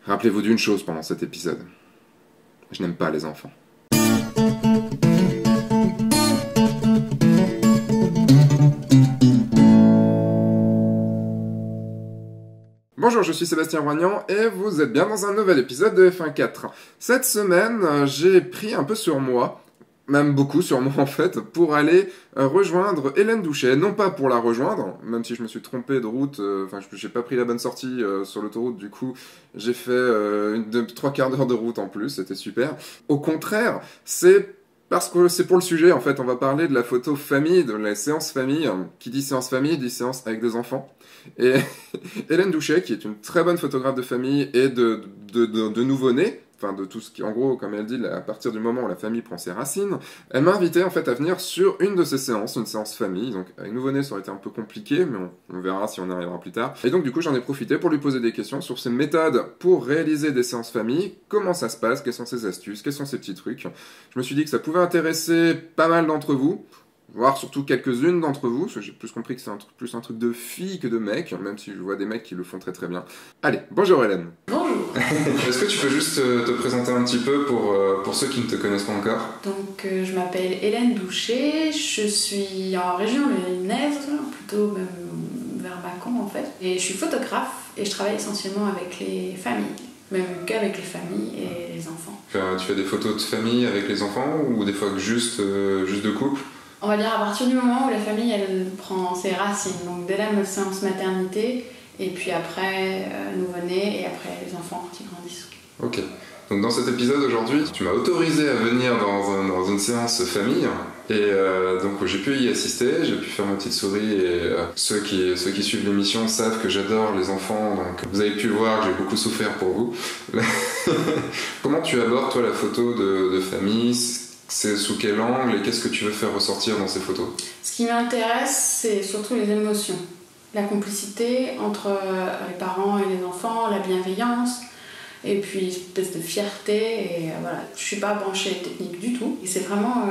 Rappelez-vous d'une chose pendant cet épisode. Je n'aime pas les enfants. Bonjour, je suis Sébastien Roignan et vous êtes bien dans un nouvel épisode de F1 4. Cette semaine, j'ai pris un peu sur moi, même beaucoup sur moi en fait, pour aller rejoindre Hélène Douchet. Non pas pour la rejoindre, même si je me suis trompé de route, j'ai pas pris la bonne sortie sur l'autoroute, du coup j'ai fait 3 quarts d'heure de route en plus, c'était super. Au contraire, c'est parce que c'est pour le sujet, en fait, on va parler de la photo famille, de la séance famille. Qui dit séance famille, dit séance avec des enfants. Et Hélène Douchet, qui est une très bonne photographe de famille et de nouveau-nés, enfin de tout ce qui, en gros, comme elle dit, à partir du moment où la famille prend ses racines, elle m'a invité en fait à venir sur une de ces séances, une séance famille. Donc avec nouveau-né ça aurait été un peu compliqué, mais on verra si on y arrivera plus tard. Et donc du coup j'en ai profité pour lui poser des questions sur ses méthodes pour réaliser des séances famille, comment ça se passe, quelles sont ses astuces, quels sont ses petits trucs. Je me suis dit que ça pouvait intéresser pas mal d'entre vous, voire surtout quelques-unes d'entre vous, parce que j'ai plus compris que c'est plus un truc de filles que de mecs, même si je vois des mecs qui le font très très bien. Allez, bonjour Hélène. Bonjour. Est-ce que tu peux juste te présenter un petit peu pour ceux qui ne te connaissent pas encore? Donc je m'appelle Hélène Douchet, je suis en région lyonnaise, plutôt même vers Mâcon en fait, et je suis photographe et je travaille essentiellement avec les familles, même qu'avec les familles et les enfants. Tu fais des photos de famille avec les enfants ou des fois que juste de couple? On va dire à partir du moment où la famille elle prend ses racines, donc dès la séance maternité, et puis après nouveau-né, et après les enfants quand ils grandissent. Ok. Donc dans cet épisode aujourd'hui, tu m'as autorisé à venir dans une séance famille, et donc j'ai pu y assister, j'ai pu faire ma petite souris, et ceux qui suivent l'émission savent que j'adore les enfants, donc vous avez pu voir que j'ai beaucoup souffert pour vous. Comment tu abordes toi la photo de famille? C'est sous quel angle et qu'est-ce que tu veux faire ressortir dans ces photos? Ce qui m'intéresse, c'est surtout les émotions. La complicité entre les parents et les enfants, la bienveillance, et puis une espèce de fierté. Et voilà, je ne suis pas branchée technique du tout. Et c'est vraiment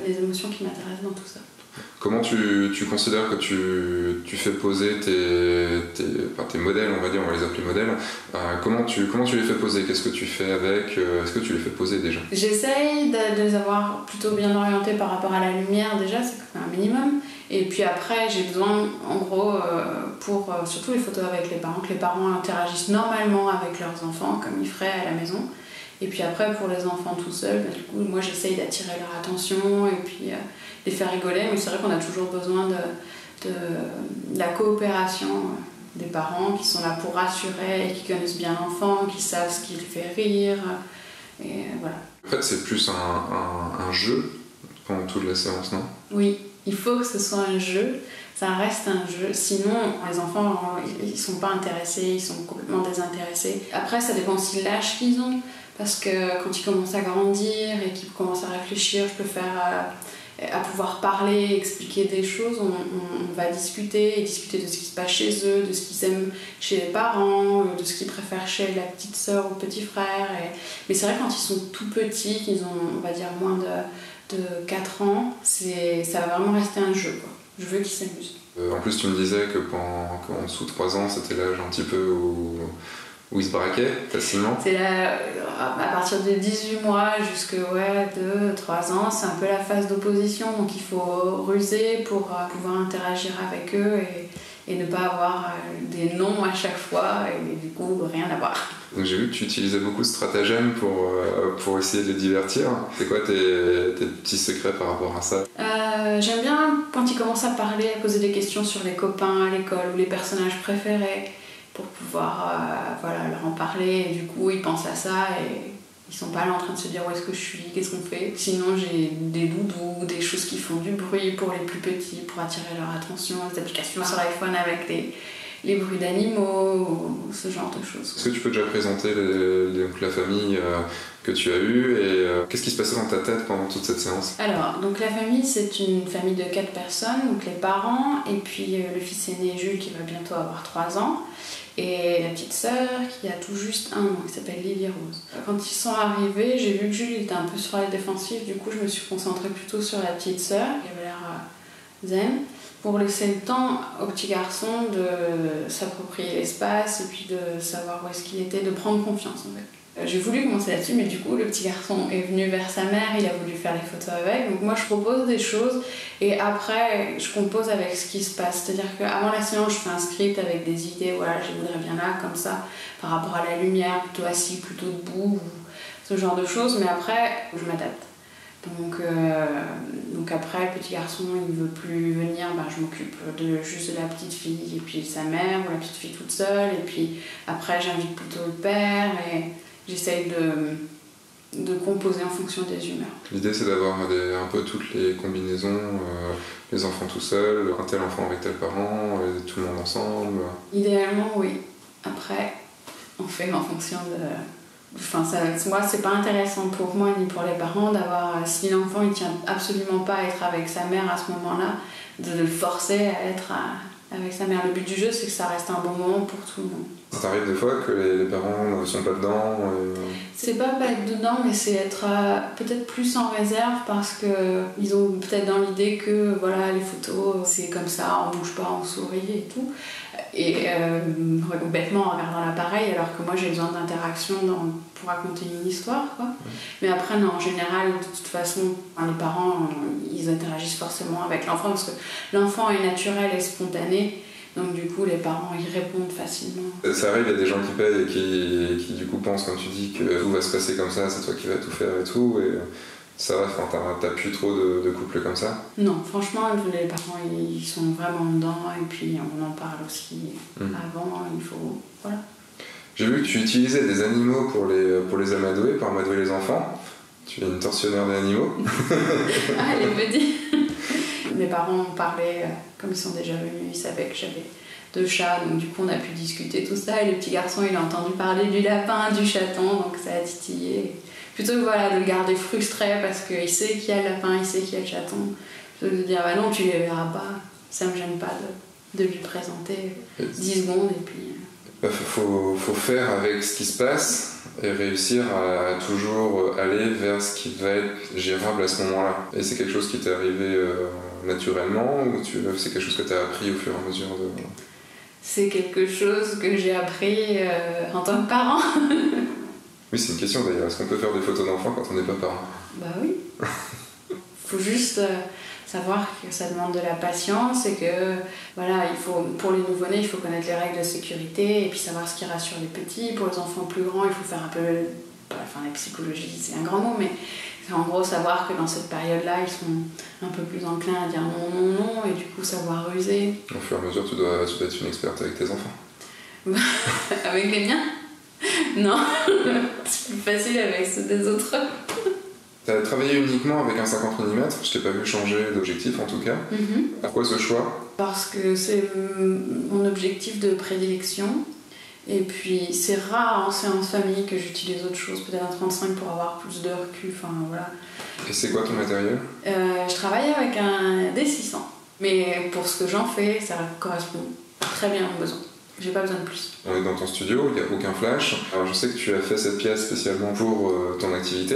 les émotions qui m'intéressent dans tout ça. Comment tu considères que tu fais poser tes modèles, on va dire, on va les appeler modèles. Comment tu les fais poser? Qu'est-ce que tu fais avec? Est-ce que tu les fais poser déjà? J'essaye de les avoir plutôt bien orientés par rapport à la lumière déjà, c'est un minimum. Et puis après, j'ai besoin, en gros, pour surtout les photos avec les parents, que les parents interagissent normalement avec leurs enfants, comme ils feraient à la maison. Et puis après, pour les enfants tout seuls, du coup, moi j'essaye d'attirer leur attention et puis les faire rigoler. Mais c'est vrai qu'on a toujours besoin de la coopération des parents qui sont là pour rassurer et qui connaissent bien l'enfant, qui savent ce qui le fait rire. Et voilà. En fait, c'est plus un jeu pendant toute la séance, non? Oui, il faut que ce soit un jeu. Ça reste un jeu, sinon les enfants ils sont pas intéressés, ils sont complètement désintéressés. Après ça dépend aussi de l'âge qu'ils ont, parce que quand ils commencent à grandir et qu'ils commencent à réfléchir, je peux faire à pouvoir parler, expliquer des choses, on va discuter de ce qui se passe chez eux, de ce qu'ils aiment chez les parents, de ce qu'ils préfèrent chez la petite sœur ou le petit frère. Mais c'est vrai quand ils sont tout petits, qu'ils ont on va dire moins de 4 ans, ça va vraiment rester un jeu, quoi. Je veux qu'ils s'amusent. En plus, tu me disais qu'en dessous de 3 ans, c'était l'âge un petit peu où ils se braquaient facilement. C'est là, à partir de 18 mois jusqu'à 2-3 ans, c'est un peu la phase d'opposition, donc il faut ruser pour pouvoir interagir avec eux et ne pas avoir des noms à chaque fois et du coup rien à voir. Donc j'ai vu que tu utilisais beaucoup de stratagèmes pour essayer de les divertir. C'est quoi tes petits secrets par rapport à ça? J'aime bien quand ils commencent à parler, à poser des questions sur les copains à l'école ou les personnages préférés pour pouvoir leur en parler. Et du coup ils pensent à ça et ils sont pas là en train de se dire où est-ce que je suis, qu'est-ce qu'on fait. Sinon j'ai des doudous, des choses qui font du bruit pour les plus petits pour attirer leur attention, des applications sur l'iPhone avec les bruits d'animaux ou ce genre de choses. Est-ce que tu peux déjà présenter la famille que tu as eue et qu'est-ce qui se passait dans ta tête pendant toute cette séance? Alors, donc la famille, c'est une famille de 4 personnes, donc les parents et puis le fils aîné Jules qui va bientôt avoir 3 ans et la petite sœur qui a tout juste 1 an, qui s'appelle Lily Rose. Quand ils sont arrivés, j'ai vu que Jules était un peu sur la défensive, du coup je me suis concentrée plutôt sur la petite sœur qui avait l'air zen. pour laisser le temps au petit garçon de s'approprier l'espace et puis de savoir où est-ce qu'il était, de prendre confiance en fait. J'ai voulu commencer là-dessus, mais du coup, le petit garçon est venu vers sa mère, il a voulu faire les photos avec. Donc moi, je propose des choses et après, je compose avec ce qui se passe. C'est-à-dire qu'avant la séance, je fais un script avec des idées, voilà, je voudrais bien là, comme ça, par rapport à la lumière, plutôt assis, plutôt debout, ou ce genre de choses. Mais après, je m'adapte. Donc après, le petit garçon, il ne veut plus venir, je m'occupe juste de la petite fille et puis sa mère, ou la petite fille toute seule. Et puis après, j'invite plutôt le père et j'essaye de composer en fonction des humeurs. L'idée, c'est d'avoir un peu toutes les combinaisons, les enfants tout seuls, un tel enfant avec tel parent, et tout le monde ensemble. Idéalement, oui. Après, on fait en fonction de... moi, c'est pas intéressant pour moi ni pour les parents d'avoir... Si l'enfant, il tient absolument pas à être avec sa mère à ce moment-là, de le forcer à être avec sa mère. Le but du jeu, c'est que ça reste un bon moment pour tout le monde. Ça t'arrive des fois que les parents ne sont pas dedans C'est pas être dedans, mais c'est être peut-être plus en réserve parce qu'ils ont peut-être dans l'idée que voilà, les photos, c'est comme ça, on bouge pas, on sourit et tout. Et bêtement en regardant l'appareil, alors que moi j'ai besoin d'interaction pour raconter une histoire, quoi. Mais après, non, en général, de toute façon, les parents, ils interagissent forcément avec l'enfant parce que l'enfant est naturel et spontané. Donc du coup, les parents, ils répondent facilement. Ça arrive, il y a des gens qui payent et qui du coup pensent, quand tu dis que tout va se passer comme ça, c'est toi qui vas tout faire et tout, et ça va, t'as plus trop de couples comme ça? Non, franchement, les parents, ils sont vraiment dedans, et puis on en parle aussi avant, il faut... Voilà. J'ai vu que tu utilisais des animaux pour les amadouer, pour amadouer les enfants. Tu es une tortionnaire d'animaux. Ah, les petits. Mes parents ont parlé, comme ils sont déjà venus, ils savaient que j'avais 2 chats, donc du coup on a pu discuter tout ça, et le petit garçon il a entendu parler du lapin, du chaton, donc ça a titillé. Plutôt que voilà, de le garder frustré parce qu'il sait qu'il y a le lapin, il sait qu'il y a le chaton, plutôt que de dire bah non, tu les verras pas, ça me gêne pas de lui présenter 10 secondes et puis... Faut faire avec ce qui se passe et réussir à toujours aller vers ce qui va être gérable à ce moment-là. Et c'est quelque chose qui t'est arrivé naturellement ou c'est quelque chose que tu as appris au fur et à mesure de... C'est quelque chose que j'ai appris en tant que parent. Oui, c'est une question d'ailleurs. Est-ce qu'on peut faire des photos d'enfants quand on n'est pas parent? Bah oui. Faut juste savoir que ça demande de la patience et que voilà, pour les nouveau-nés, il faut connaître les règles de sécurité et puis savoir ce qui rassure les petits. Pour les enfants plus grands, il faut faire un peu... la psychologie, c'est un grand mot, mais c'est en gros savoir que dans cette période-là, ils sont un peu plus enclins à dire non, non, non, et du coup savoir ruser. Au fur et à mesure, tu dois être une experte avec tes enfants. Avec les miens? Non, c'est plus facile avec ceux des autres. T'as travaillé uniquement avec un 50 mm, je t'ai pas vu changer d'objectif en tout cas. Pourquoi ce choix? Parce que c'est mon objectif de prédilection. Et puis c'est rare en séance famille que j'utilise autre chose, peut-être un 35 pour avoir plus de recul, enfin voilà. Et c'est quoi ton matériel? Je travaille avec un D600, mais pour ce que j'en fais, ça correspond très bien à mon besoin. J'ai pas besoin de plus. On est dans ton studio, il n'y a aucun flash. Alors je sais que tu as fait cette pièce spécialement pour ton activité.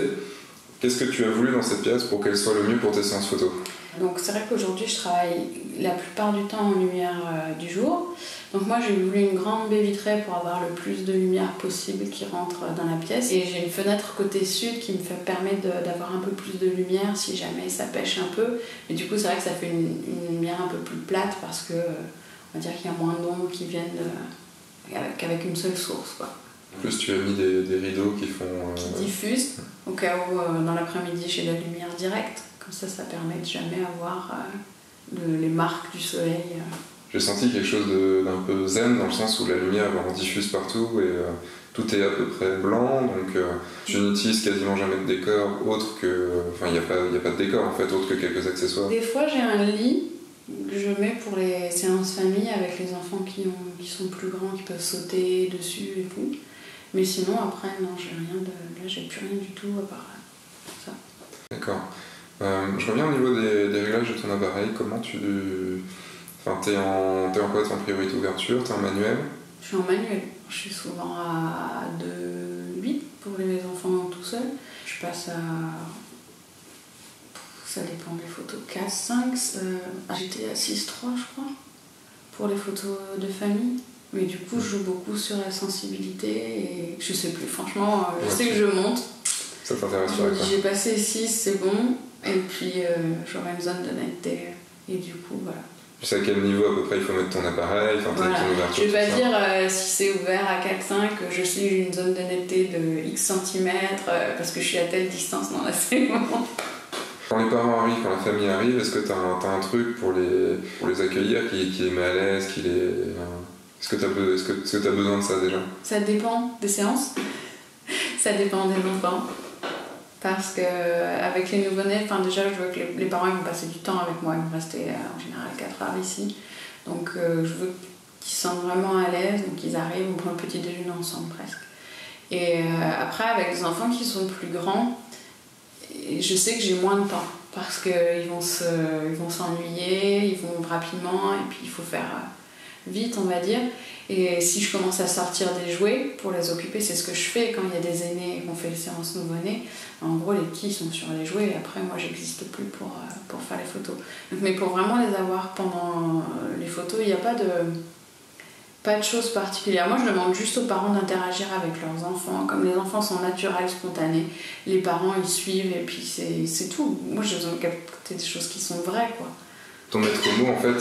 Qu'est-ce que tu as voulu dans cette pièce pour qu'elle soit le mieux pour tes séances photos? Donc c'est vrai qu'aujourd'hui je travaille la plupart du temps en lumière du jour. Donc moi j'ai voulu une grande baie vitrée pour avoir le plus de lumière possible qui rentre dans la pièce. Et j'ai une fenêtre côté sud qui me permet d'avoir un peu plus de lumière si jamais ça pêche un peu. Et du coup c'est vrai que ça fait une lumière un peu plus plate parce que on va dire qu'il y a moins d'ombres qui viennent qu'avec une seule source, quoi. En plus tu as mis des rideaux qui font... Qui diffusent au cas où dans l'après-midi j'ai la lumière directe. Comme ça permet de jamais avoir les marques du soleil. J'ai senti quelque chose d'un peu zen dans le sens où la lumière vraiment diffuse partout et tout est à peu près blanc, donc tu n'utilises quasiment jamais de décor autre que... Enfin, il n'y a pas de décor en fait, autre que quelques accessoires. Des fois j'ai un lit que je mets pour les séances famille avec les enfants qui sont plus grands, qui peuvent sauter dessus et tout. Mais sinon après, non, j'ai rien de... Là j'ai plus rien du tout à part ça. D'accord. Je reviens au niveau des réglages de ton appareil. Comment tu... Enfin, t'es en quoi? T'es en priorité ouverture? T'es en manuel? Je suis en manuel. Je suis souvent à 2,8 pour les enfants tout seuls. Je passe à Ça dépend des photos. 4, 5, j'étais à 6-3 je crois, pour les photos de famille. Mais du coup, je joue beaucoup sur la sensibilité et je sais plus, franchement, je sais que je monte. Ça t'intéresse pas, quoi. J'ai passé 6, c'est bon, et puis j'aurai une zone de netteté, et du coup, voilà. Tu sais à quel niveau à peu près il faut mettre ton appareil, enfin voilà. ton ouverture. Je vais pas dire si c'est ouvert à 4-5, je sais que j'ai une zone de netteté de X centimètres, parce que je suis à telle distance dans la séance. Quand les parents arrivent, quand la famille arrive, est-ce que t'as un truc pour les accueillir qui les met à l'aise, Est-ce que t'as besoin de ça déjà? Ça dépend des séances, ça dépend des enfants. Parce qu'avec les nouveau-nés, déjà je veux que les parents ils vont passer du temps avec moi, ils vont rester en général 4 heures ici. Donc je veux qu'ils se sentent vraiment à l'aise, donc ils arrivent, on prend le petit déjeuner ensemble presque. Et après avec des enfants qui sont plus grands, je sais que j'ai moins de temps parce qu'ils vont s'ennuyer, ils vont rapidement et puis il faut faire vite on va dire. Et si je commence à sortir des jouets pour les occuper, c'est ce que je fais quand il y a des aînés et qu'on fait les séances nouveau-nés. En gros, les petits sont sur les jouets et après, moi, j'existe plus pour faire les photos. Donc, mais pour vraiment les avoir pendant les photos, il n'y a pas de choses particulières. Moi, je demande juste aux parents d'interagir avec leurs enfants. Comme les enfants sont naturels, spontanés, les parents, ils suivent et puis c'est tout. Moi, j'ai besoin de capter des choses qui sont vraies, quoi. Ton maître mot, en fait,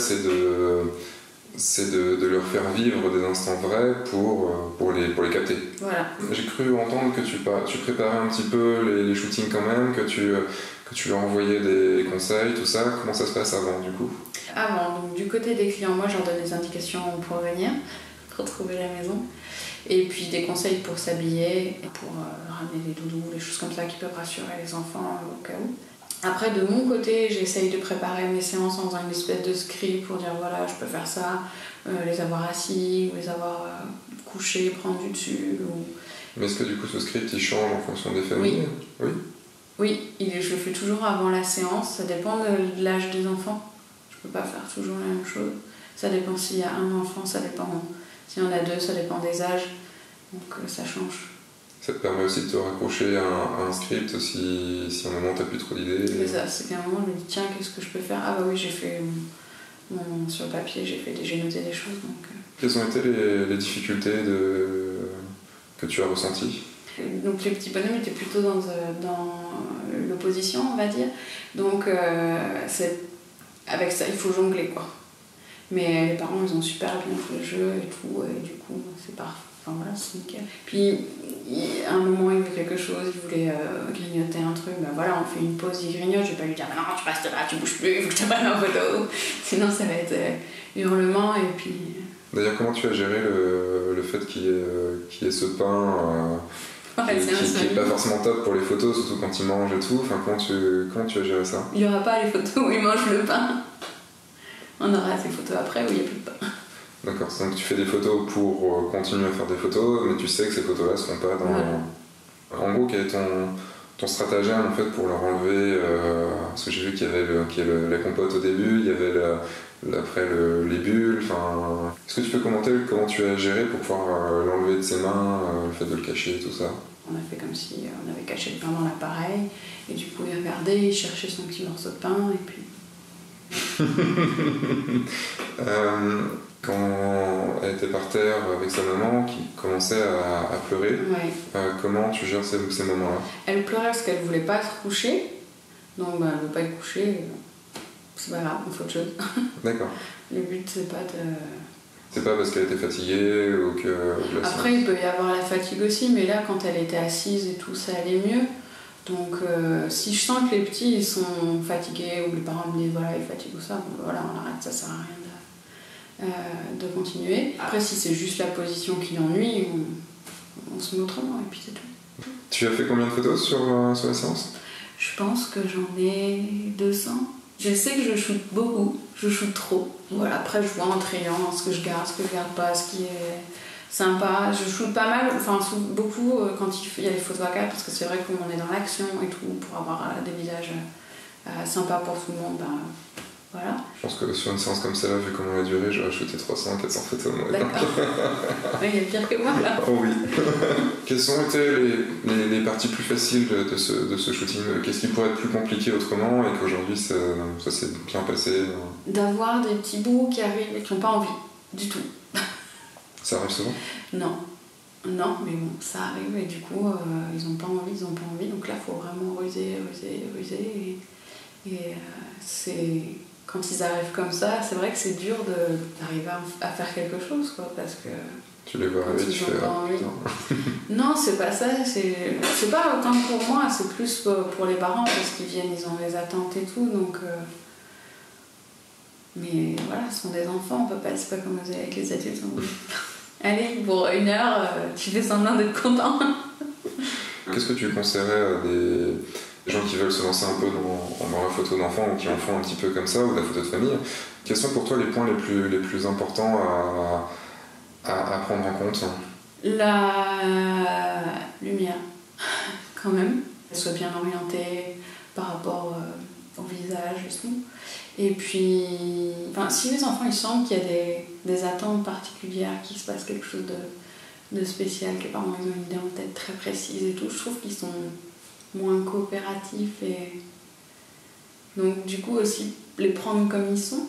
c'est de leur faire vivre des instants vrais pour les capter. Voilà. J'ai cru entendre que tu préparais un petit peu les shootings quand même, que tu leur envoyais des conseils, tout ça. Comment ça se passe avant du coup? Avant, donc du côté des clients, moi je leur donne des indications pour venir, retrouver la maison, et puis des conseils pour s'habiller, pour ramener des doudous, des choses comme ça qui peuvent rassurer les enfants au cas où. Après, de mon côté, j'essaye de préparer mes séances en faisant une espèce de script pour dire voilà, je peux faire ça, les avoir assis, ou les avoir couchés, prendre du dessus. Mais est-ce que du coup ce script il change en fonction des familles? Oui. Oui, je le fais toujours avant la séance, ça dépend de l'âge des enfants. Je peux pas faire toujours la même chose. Ça dépend s'il y a un enfant, ça dépend s'il y en a deux, ça dépend des âges. Donc ça change. Ça te permet aussi de te raccrocher à un script si à un moment t'as plus trop d'idées. C'est ça, c'est qu'à un moment je me dis tiens, qu'est-ce que je peux faire? Ah bah oui, j'ai fait sur le papier, j'ai noté des choses. Donc, Quelles ont été les difficultés que tu as ressenties? Donc les petits bonhommes étaient plutôt dans l'opposition, on va dire. Donc avec ça, il faut jongler quoi. Mais les parents, ils ont super bien fait le jeu et tout, et du coup, c'est parfait. Enfin voilà, c'est nickel. Puis, à un moment, il veut quelque chose, il voulait grignoter un truc, ben voilà, on fait une pause, il grignote, je vais pas lui dire, non, tu restes là, tu bouges plus, il faut que je te prenne en photo. Sinon, ça va être hurlement, et puis... D'ailleurs, comment tu as géré le fait qu'il y ait ce pain qui n'est pas forcément top pour les photos, surtout quand il mange et tout. Enfin, comment tu as géré ça? Il n'y aura pas les photos où il mange le pain. On aura ces photos après où il n'y a plus de pain. D'accord, donc tu fais des photos pour continuer à faire des photos, mais tu sais que ces photos-là ne seront pas dans... Voilà. En gros, quel est ton stratagème en fait, pour leur enlever... parce que j'ai vu qu'il y avait la compote au début, il y avait après les bulles, enfin... Est-ce que tu peux commenter comment tu as géré pour pouvoir l'enlever de ses mains, le fait de le cacher, tout ça? On a fait comme si on avait caché le pain dans l'appareil, et du coup il regardait, il cherchait son petit morceau de pain, et puis... Quand elle était par terre avec sa maman qui commençait à pleurer, ouais. Comment tu gères ces moments-là? Elle pleurait parce qu'elle voulait pas se coucher, donc elle ne veut pas être couchée, c'est pas grave, on fait autre chose. D'accord. Le but c'est pas de... C'est pas parce qu'elle était fatiguée ou que... Après il peut y avoir la fatigue aussi, mais là quand elle était assise et tout ça allait mieux. Donc si je sens que les petits ils sont fatigués ou les parents me disent voilà ils fatiguent ou ça, bon, voilà on arrête, ça sert à rien de continuer. Après si c'est juste la position qui l'ennuie, on se met autrement et puis c'est tout. Tu as fait combien de photos sur la séance? Je pense que j'en ai 200. Je sais que je shoote beaucoup, je shoote trop. Voilà, après je vois en triant ce que je garde pas, ce qui est sympa. Je shoote pas mal, enfin beaucoup quand il y a les photos à 4 parce que c'est vrai qu'on est dans l'action et tout pour avoir des visages sympas pour tout le monde. Voilà. Je pense que sur une séance comme celle-là, vu comment elle a duré, j'aurais shooté 300, 400 photos. D'accord. Oui, il y a pire que moi là. Oh oui. Quelles ont été les parties plus faciles de ce shooting? Qu'est-ce qui pourrait être plus compliqué autrement et qu'aujourd'hui ça s'est bien passé? D'avoir des petits bouts qui arrivent et qui n'ont pas envie du tout. Ça arrive souvent? Non. Non, mais bon, ça arrive et du coup, ils n'ont pas envie. Donc là, il faut vraiment ruser. Et c'est... Quand ils arrivent comme ça, c'est vrai que c'est dur d'arriver à faire quelque chose, quoi, parce que... Tu les vois arriver, tu fais... Non, c'est pas ça, c'est pas autant pour moi, c'est plus pour les parents, parce qu'ils viennent, ils ont les attentes et tout, donc... Mais voilà, ce sont des enfants, on peut pas, c'est pas comme avec les adultes. Allez, pour 1 heure, tu fais semblant d'être content. Qu'est-ce que tu conseillerais à des gens qui veulent se lancer un peu dans la photo d'enfant ou qui en font un petit peu comme ça, ou de la photo de famille? Quels sont pour toi les points les plus importants à prendre en compte? La lumière, quand même. Qu'elle soit bien orientée par rapport au visage et tout. Et puis, si les enfants ils sentent qu'il y a des attentes particulières, qu'il se passe quelque chose de spécial, que les parents ils ont une idée en tête très précise et tout, je trouve qu'ils sont moins coopératifs. Et donc du coup aussi, les prendre comme ils sont.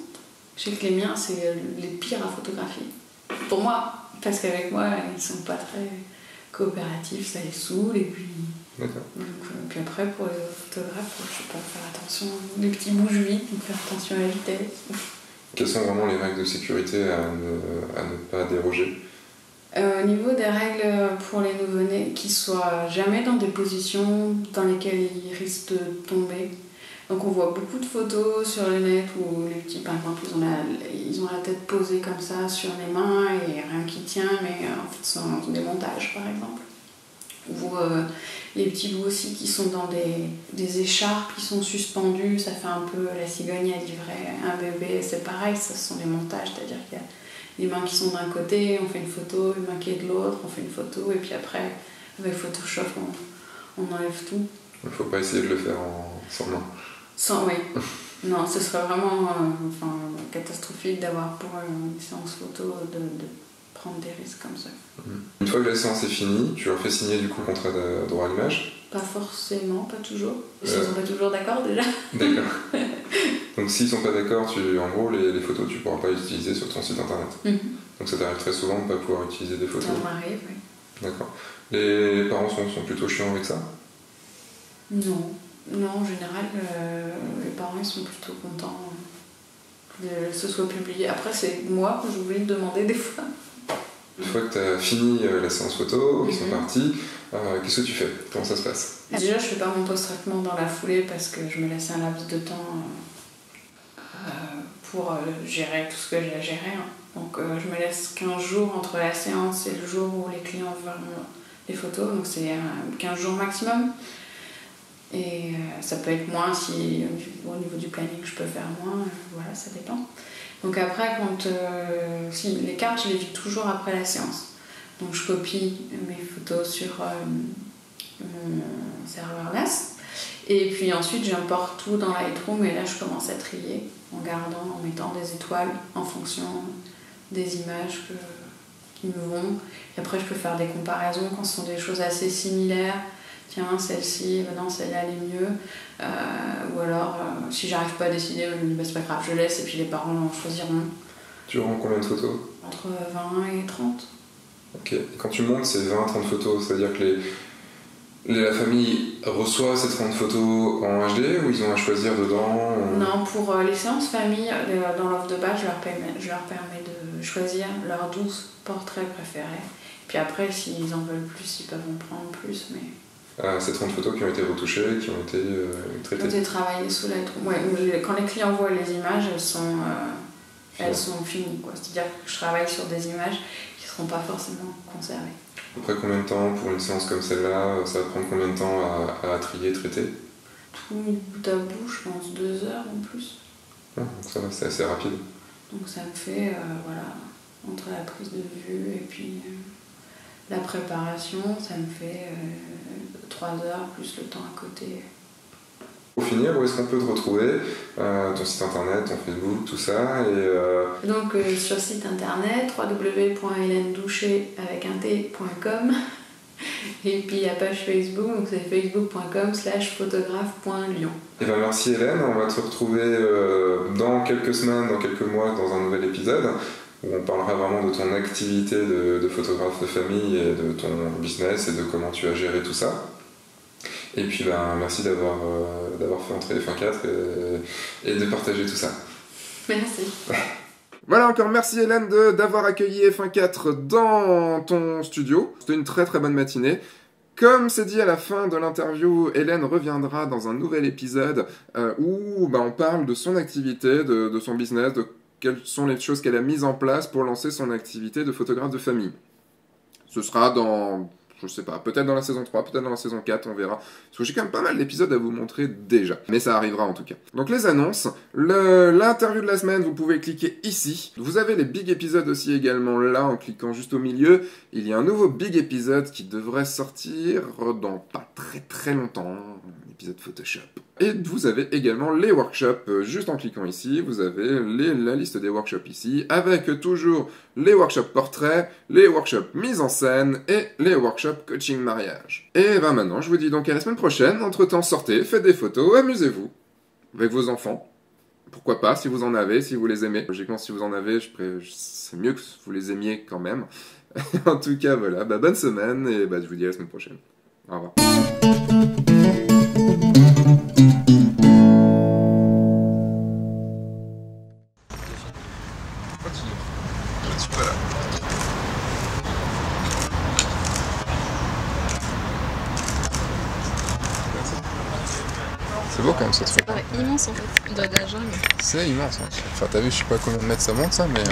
Je sais que les miens, c'est les pires à photographier. Pour moi, parce qu'avec moi, ils sont pas très coopératifs, ça les saoule et puis... D'accord. Donc, puis après, pour les photographes, je sais pas, faire attention, les petits bougent vite, donc faire attention à la vitesse. Quelles sont vraiment les règles de sécurité à ne pas déroger? Au niveau des règles pour les nouveau-nés, qu'ils soient jamais dans des positions dans lesquelles ils risquent de tomber. Donc on voit beaucoup de photos sur le net où les petits, par exemple, ils ont la tête posée comme ça sur les mains et rien qui tient, mais en fait ce sont des montages par exemple. Ou les petits bouts aussi qui sont dans des écharpes qui sont suspendus, ça fait un peu la cigogne à livrer un bébé, c'est pareil, ça ce sont des montages, c'est-à-dire qu'il y a les mains qui sont d'un côté, on fait une photo, une main qui est de l'autre, on fait une photo, et puis après, avec Photoshop, on enlève tout. Il ne faut pas essayer de le faire sans main. Oui. Non, ce serait vraiment catastrophique d'avoir pour une séance photo de prendre des risques comme ça. Une fois que la séance est finie, tu leur fais signer du coup le contrat de droit à l'image? Pas forcément, pas toujours. Ils sont pas toujours d'accord déjà. D'accord. Donc s'ils sont pas d'accord, en gros les photos tu pourras pas les utiliser sur ton site internet. Donc ça t'arrive très souvent de ne pas pouvoir utiliser des photos? Ça m'arrive, oui. D'accord. Les parents sont plutôt chiants avec ça? Non, en général, les parents ils sont plutôt contents que ce soit publié. Après, c'est moi que j'oublie de demander des fois. Une fois que tu as fini la séance photo, ils sont partis, qu'est-ce que tu fais? Comment ça se passe? Déjà, je fais pas mon post-traitement dans la foulée parce que je me laisse un laps de temps pour gérer tout ce que j'ai à gérer. Donc, je me laisse 15 jours entre la séance et le jour où les clients veulent les photos. Donc, c'est 15 jours maximum. Et ça peut être moins si au niveau du planning je peux faire moins, voilà, ça dépend. Donc après, les cartes je les vis toujours après la séance. Donc je copie mes photos sur mon serveur NAS et puis ensuite j'importe tout dans Lightroom et là je commence à trier en mettant des étoiles en fonction des images qui me vont. Et après je peux faire des comparaisons quand ce sont des choses assez similaires. Tiens, celle-ci, non, celle-là elle est mieux. Ou alors, si j'arrive pas à décider, je me dis c'est pas grave, je laisse et puis les parents en choisiront. Tu rends combien de photos? Entre 20 et 30. Ok, et quand tu montes ces 20 à 30 photos, c'est-à-dire que la famille reçoit ces 30 photos en HD ou ils ont à choisir dedans? Non, pour les séances famille, dans l'offre de base, je leur permets de choisir leurs 12 portraits préférés. Puis après, s'ils en veulent plus, ils peuvent en prendre plus, mais... Ces 30 photos qui ont été retouchées, qui ont été traitées. Qui ont été travaillées sous Lightroom. Ouais, quand les clients voient les images, elles sont finies, quoi. C'est-à-dire que je travaille sur des images qui ne seront pas forcément conservées. Après combien de temps pour une séance comme celle-là? Ça va prendre combien de temps à trier, traiter? Tout bout à bout, je pense 2 heures en plus. Ouais, donc ça va, c'est assez rapide. Donc ça me fait, entre la prise de vue et puis la préparation, ça me fait 3 heures plus le temps à côté. Pour finir, où est-ce qu'on peut te retrouver? Ton site internet, ton Facebook, tout ça et Donc sur site internet www.helenedoucher.com et puis la page Facebook, donc c'est facebook.com/photographe.lyon. Et ben merci Hélène, on va te retrouver dans quelques semaines, dans quelques mois dans un nouvel épisode où on parlera vraiment de ton activité de photographe de famille et de ton business et de comment tu as géré tout ça. Et puis merci d'avoir fait entrer F1.4 et de partager tout ça. Merci. Voilà, encore merci Hélène d'avoir accueilli F1.4 dans ton studio. C'était une très très bonne matinée. Comme c'est dit à la fin de l'interview, Hélène reviendra dans un nouvel épisode où on parle de son activité, de son business, de quelles sont les choses qu'elle a mises en place pour lancer son activité de photographe de famille. Ce sera dans... je sais pas, peut-être dans la saison 3, peut-être dans la saison 4, on verra. Parce que j'ai quand même pas mal d'épisodes à vous montrer déjà. Mais ça arrivera en tout cas. Donc les annonces, l'interview de la semaine, vous pouvez cliquer ici. Vous avez les big épisodes aussi également là, en cliquant juste au milieu. Il y a un nouveau big épisode qui devrait sortir dans pas très très longtemps. Un épisode Photoshop. Et vous avez également les workshops, juste en cliquant ici, vous avez la liste des workshops ici, avec toujours les workshops portraits, les workshops mise en scène et les workshops coaching mariage. Et maintenant, je vous dis donc à la semaine prochaine. Entre-temps, sortez, faites des photos, amusez-vous avec vos enfants. Pourquoi pas, si vous en avez, si vous les aimez. Logiquement, si vous en avez, c'est mieux que vous les aimiez quand même. En tout cas, voilà, bonne semaine et je vous dis à la semaine prochaine. Au revoir. C'est beau quand même ce truc. Ça paraît immense en fait, on dirait de la jungle. C'est immense. Enfin t'as vu, je sais pas combien de mètres ça monte ça, mais...